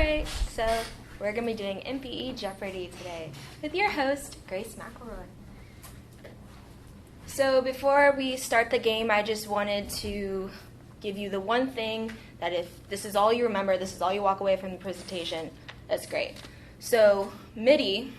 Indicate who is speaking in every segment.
Speaker 1: Alright, so we're going to be doing MPE Jeopardy today with your host, Grace McElroy. So before we start the game, I just wanted to give you the one thing that if this is all you remember, this is all you walk away from the presentation, that's great. So MIDI,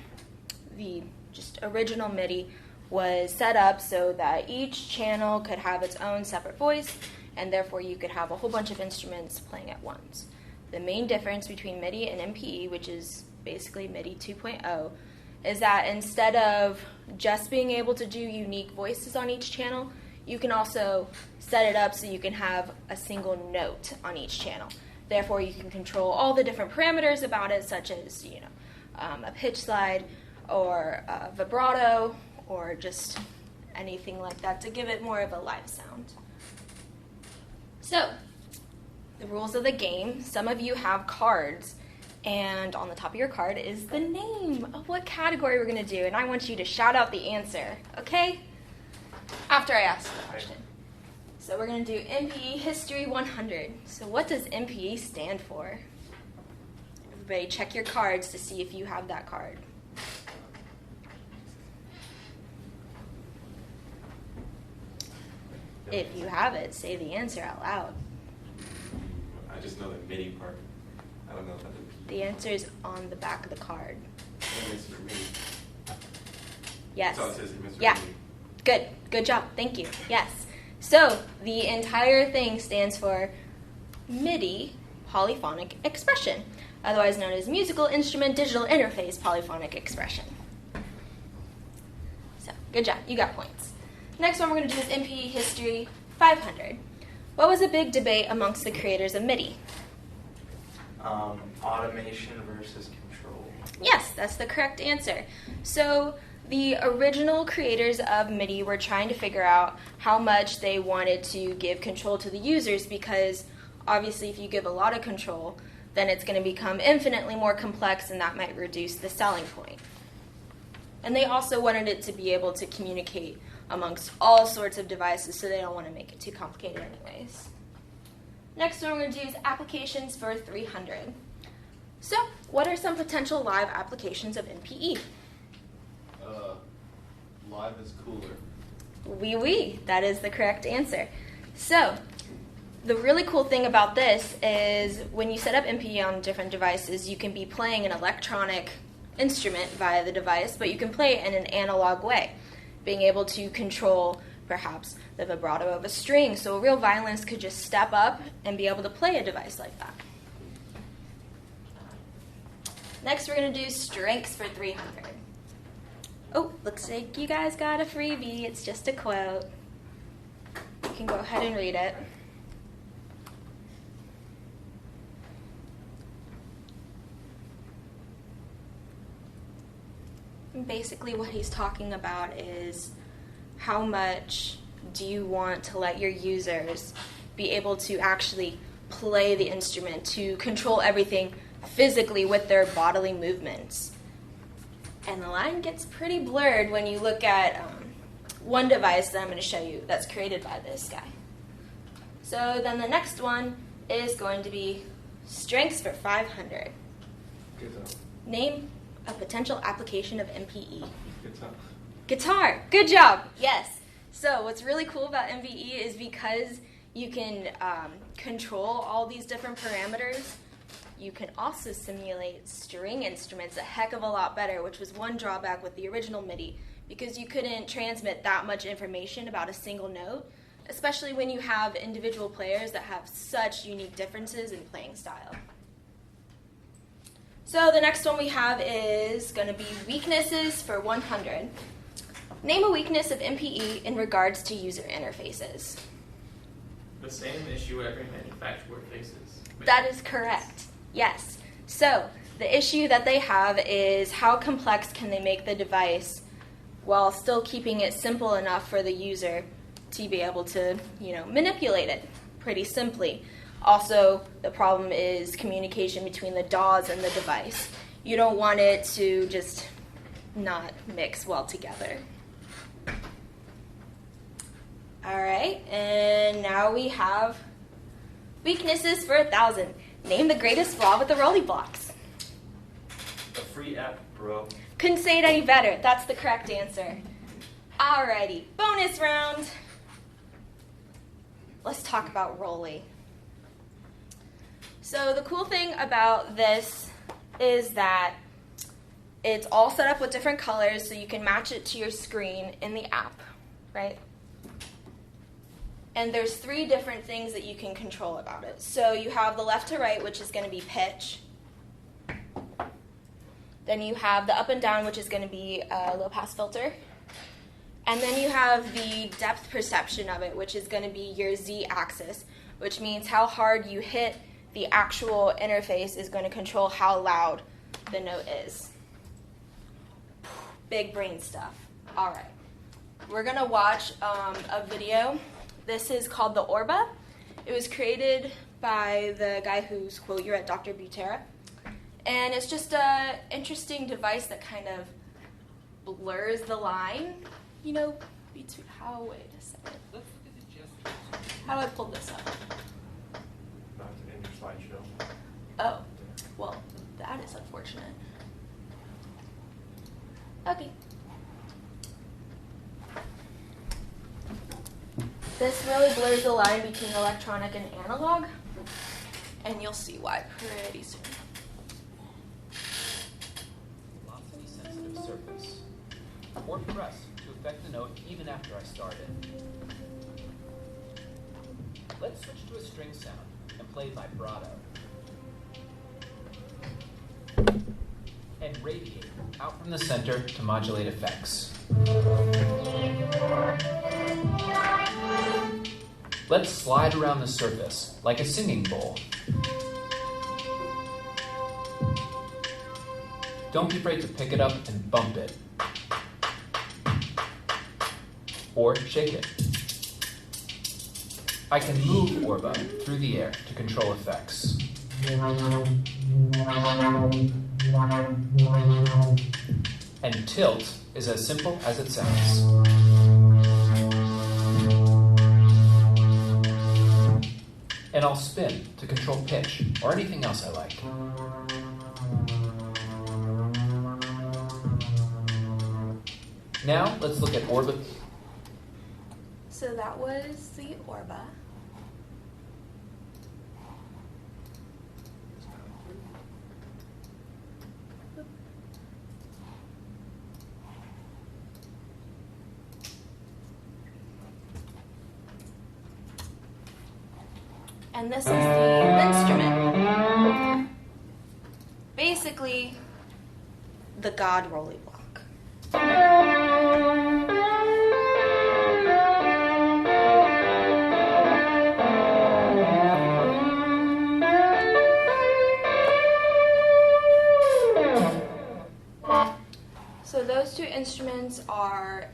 Speaker 1: the just original MIDI, was set up so that each channel could have its own separate voice, and therefore you could have a whole bunch of instruments playing at once. The main difference between MIDI and MPE, which is basically MIDI 2.0, is that instead of just being able to do unique voices on each channel, you can also set it up so you can have a single note on each channel. Therefore, you can control all the different parameters about it, such as a pitch slide or a vibrato or just anything like that to give it more of a live sound. So, the rules of the game. Some of you have cards, and on the top of your card is the name of what category we're going to do, and I want you to shout out the answer, okay? After I ask the question. So we're going to do MPE History 100. So what does MPE stand for? Everybody check your cards to see if you have that card. If you have it, say the answer out loud.
Speaker 2: I just know the MIDI part. I don't know about the
Speaker 1: The answer is on the back of the card.
Speaker 2: Mr. MIDI.
Speaker 1: Yes.
Speaker 2: That's all it says, Mr.
Speaker 1: Yeah.
Speaker 2: MIDI.
Speaker 1: Good job. Thank you. Yes. So the entire thing stands for MIDI polyphonic expression, otherwise known as musical instrument digital interface polyphonic expression. So good job. You got points. Next one we're going to do is MPE History 500. What was a big debate amongst the creators of MIDI?
Speaker 3: Automation versus control.
Speaker 1: Yes, that's the correct answer. So the original creators of MIDI were trying to figure out how much they wanted to give control to the users, because obviously if you give a lot of control, then it's going to become infinitely more complex, and that might reduce the selling point. And they also wanted it to be able to communicate amongst all sorts of devices, so they don't want to make it too complicated anyways. Next one we're going to do is applications for 300. So, what are some potential live applications of MPE?
Speaker 2: Live is cooler.
Speaker 1: Oui, that is the correct answer. So, the really cool thing about this is when you set up MPE on different devices, you can be playing an electronic instrument via the device, but you can play it in an analog way, being able to control perhaps the vibrato of a string, so a real violinist could just step up and be able to play a device like that. Next we're going to do strengths for 300. Oh, looks like you guys got a freebie. It's just a quote. You can go ahead and read it. Basically what he's talking about is how much do you want to let your users be able to actually play the instrument, to control everything physically with their bodily movements. And the line gets pretty blurred when you look at one device that I'm going to show you that's created by this guy. So then the next one is going to be strengths for 500. Name a potential application of MPE. Guitar. Good job. Yes. So what's really cool about MPE is because you can control all these different parameters, you can also simulate string instruments a heck of a lot better, which was one drawback with the original MIDI, because you couldn't transmit that much information about a single note, especially when you have individual players that have such unique differences in playing style. So the next one we have is going to be weaknesses for 100. Name a weakness of MPE in regards to user interfaces.
Speaker 4: The same issue every manufacturer faces.
Speaker 1: That is correct. Yes. So the issue that they have is how complex can they make the device while still keeping it simple enough for the user to be able to, manipulate it pretty simply. Also, the problem is communication between the DAWs and the device. You don't want it to just not mix well together. All right, and now we have weaknesses for 1,000. Name the greatest flaw with the Roli blocks.
Speaker 3: A free app, bro.
Speaker 1: Couldn't say it any better. That's the correct answer. Alrighty, bonus round. Let's talk about Roli. So the cool thing about this is that it's all set up with different colors so you can match it to your screen in the app, right? And there's 3 different things that you can control about it. So you have the left to right, which is going to be pitch. Then you have the up and down, which is going to be a low pass filter. And then you have the depth perception of it, which is going to be your z-axis, which means how hard you hit the actual interface is going to control how loud the note is. Big brain stuff. All right. We're going to watch a video. This is called the Orba. It was created by the guy whose quote you read, Dr. Butera. And it's just an interesting device that kind of blurs the line, you know, between how, wait a second. How do I pull this up?
Speaker 3: Not in your slideshow.
Speaker 1: Oh, well, that is unfortunate. Okay. This really blurs the line between electronic and analog, and you'll see why pretty soon.
Speaker 5: Velocity sensitive surface. Or press to affect the note even after I start it. Let's switch to a string sound and play vibrato. And radiate out from the center to modulate effects. Let's slide around the surface like a singing bowl. Don't be afraid to pick it up and bump it. Or shake it. I can move Orba through the air to control effects. And tilt is as simple as it sounds. And I'll spin to control pitch or anything else I like. Now let's look at Orba.
Speaker 1: So that was the Orba. And this is the instrument. Basically, the God Roli block. So those 2 instruments are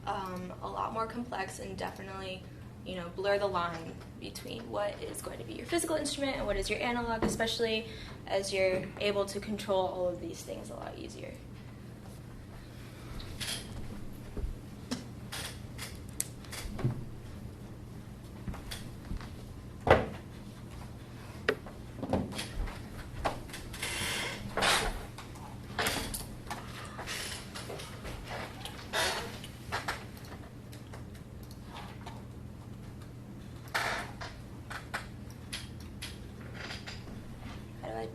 Speaker 1: a lot more complex and definitely, you know, blur the line between what is going to be your physical instrument and what is your analog, especially as you're able to control all of these things a lot easier.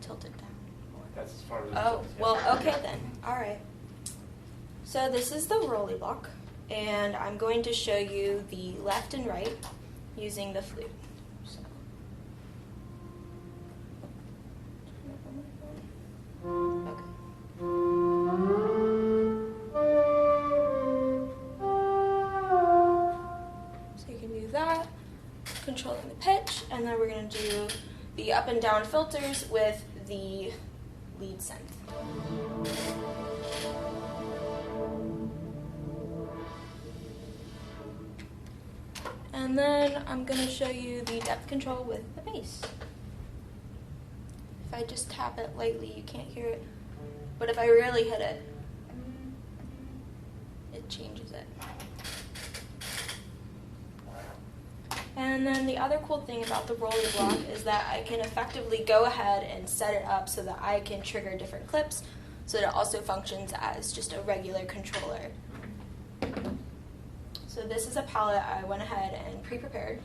Speaker 1: Tilt it down.
Speaker 3: That's as far as
Speaker 1: Oh, well, okay then. All right. So this is the Roli block, and I'm going to show you the left and right using the flute. So. Okay. So you can do that, controlling the pitch, and then we're going to do the up and down filters with the lead synth. And then I'm going to show you the depth control with the bass. If I just tap it lightly, you can't hear it. But if I really hit it, it changes it. And then the other cool thing about the Roli block is that I can effectively go ahead and set it up so that I can trigger different clips, so that it also functions as just a regular controller. So this is a palette I went ahead and pre-prepared.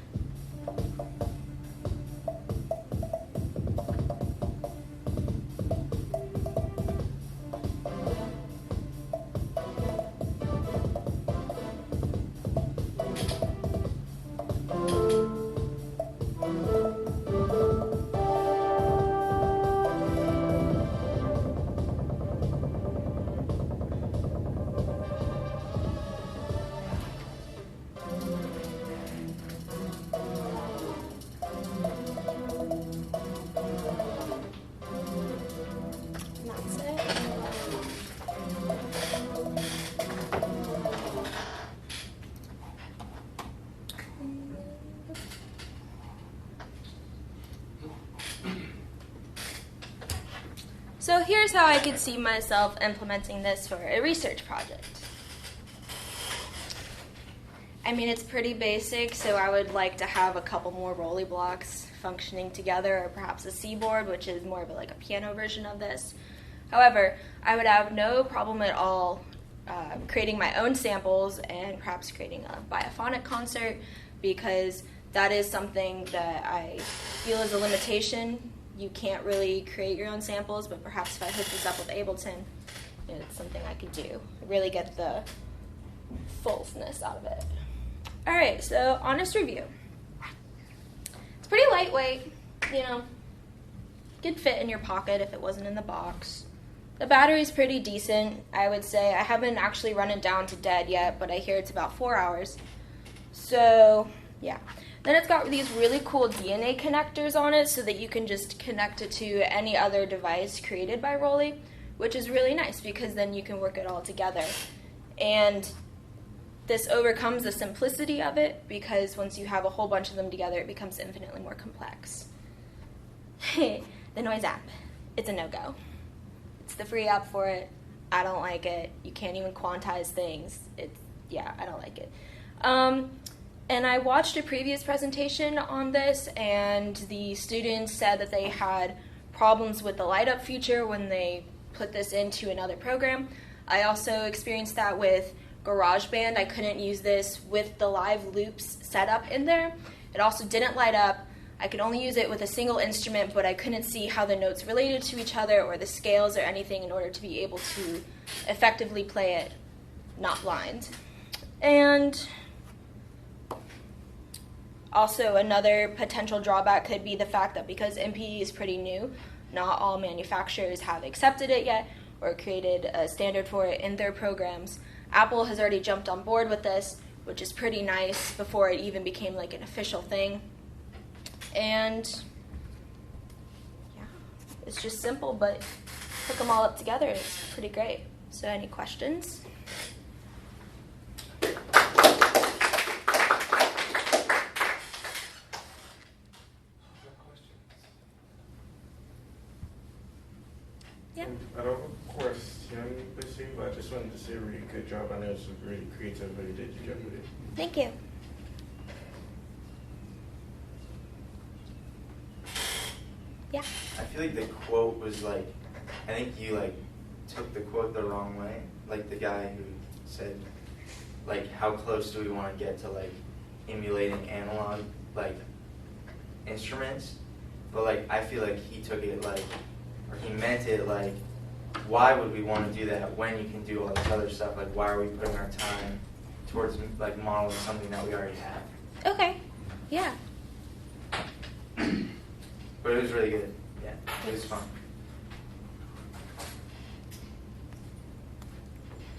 Speaker 1: So here's how I could see myself implementing this for a research project. I mean, it's pretty basic, so I would like to have a couple more Roli blocks functioning together, or perhaps a C board, which is more of like a piano version of this. However, I would have no problem at all creating my own samples and perhaps creating a biophonic concert, because that is something that I feel is a limitation. You can't really create your own samples, but perhaps if I hook this up with Ableton, it's something I could do. Really get the fullness out of it. All right, so honest review. It's pretty lightweight, could fit in your pocket if it wasn't in the box. The battery's pretty decent, I would say. I haven't actually run it down to dead yet, but I hear it's about 4 hours. So, yeah. Then it's got these really cool DNA connectors on it so that you can just connect it to any other device created by Roli, which is really nice because then you can work it all together. And this overcomes the simplicity of it, because once you have a whole bunch of them together, it becomes infinitely more complex. The noise app, it's a no-go. It's the free app for it. I don't like it. You can't even quantize things. I don't like it. And I watched a previous presentation on this, and the students said that they had problems with the light up feature when they put this into another program. I also experienced that with GarageBand. I couldn't use this with the live loops set up in there. It also didn't light up. I could only use it with a single instrument, but I couldn't see how the notes related to each other or the scales or anything in order to be able to effectively play it not blind. And also, another potential drawback could be the fact that because MPE is pretty new, not all manufacturers have accepted it yet or created a standard for it in their programs. Apple has already jumped on board with this, which is pretty nice, before it even became like an official thing. And yeah, it's just simple, but hook them all up together. It's pretty great. So any questions? Yeah.
Speaker 2: I don't have a question per se, but I just wanted to say a really good job. I know it's really creative, but you did your job with it.
Speaker 1: Thank you. Yeah.
Speaker 6: I feel like the quote was like, I think you like took the quote the wrong way. Like the guy who said, like, how close do we want to get to like emulating analog like instruments? But like I feel like he took it like, or he meant it like, why would we want to do that when you can do all this other stuff? Like, why are we putting our time towards like modeling something that we already have?
Speaker 1: Okay. Yeah.
Speaker 6: But it was really good. Yeah, it was fun.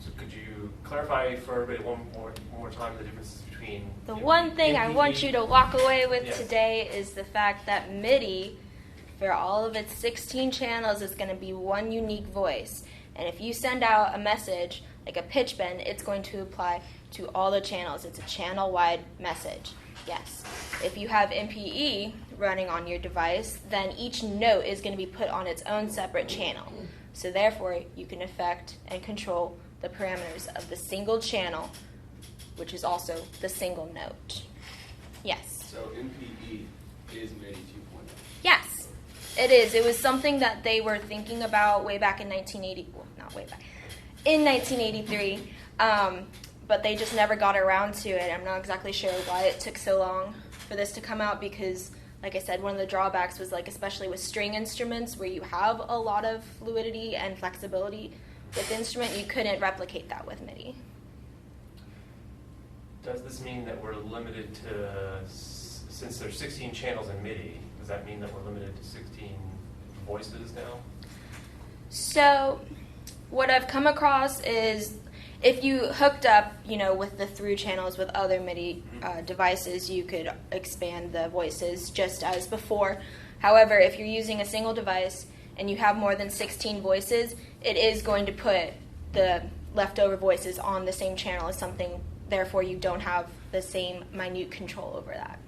Speaker 3: So could you clarify for everybody one more time the differences between
Speaker 1: The one thing I want you to walk away with
Speaker 3: Yes.
Speaker 1: today is the fact that MIDI, for all of its 16 channels, is going to be one unique voice. And if you send out a message, like a pitch bend, it's going to apply to all the channels. It's a channel-wide message. Yes. If you have MPE running on your device, then each note is going to be put on its own separate channel. So therefore, you can affect and control the parameters of the single channel, which is also the single note. Yes.
Speaker 7: So MPE is MIDI 2.0.
Speaker 1: Yes, it is. It was something that they were thinking about way back in 1980. Well, not way back. In 1983. But they just never got around to it. I'm not exactly sure why it took so long for this to come out because, like I said, one of the drawbacks was, like, especially with string instruments where you have a lot of fluidity and flexibility with the instrument, you couldn't replicate that with MIDI.
Speaker 3: Does this mean that we're limited to, since there's 16 channels in MIDI, does that mean that we're limited to 16 voices now?
Speaker 1: So what I've come across is if you hooked up, with the through channels with other MIDI devices, you could expand the voices just as before. However, if you're using a single device and you have more than 16 voices, it is going to put the leftover voices on the same channel as something, therefore you don't have the same minute control over that.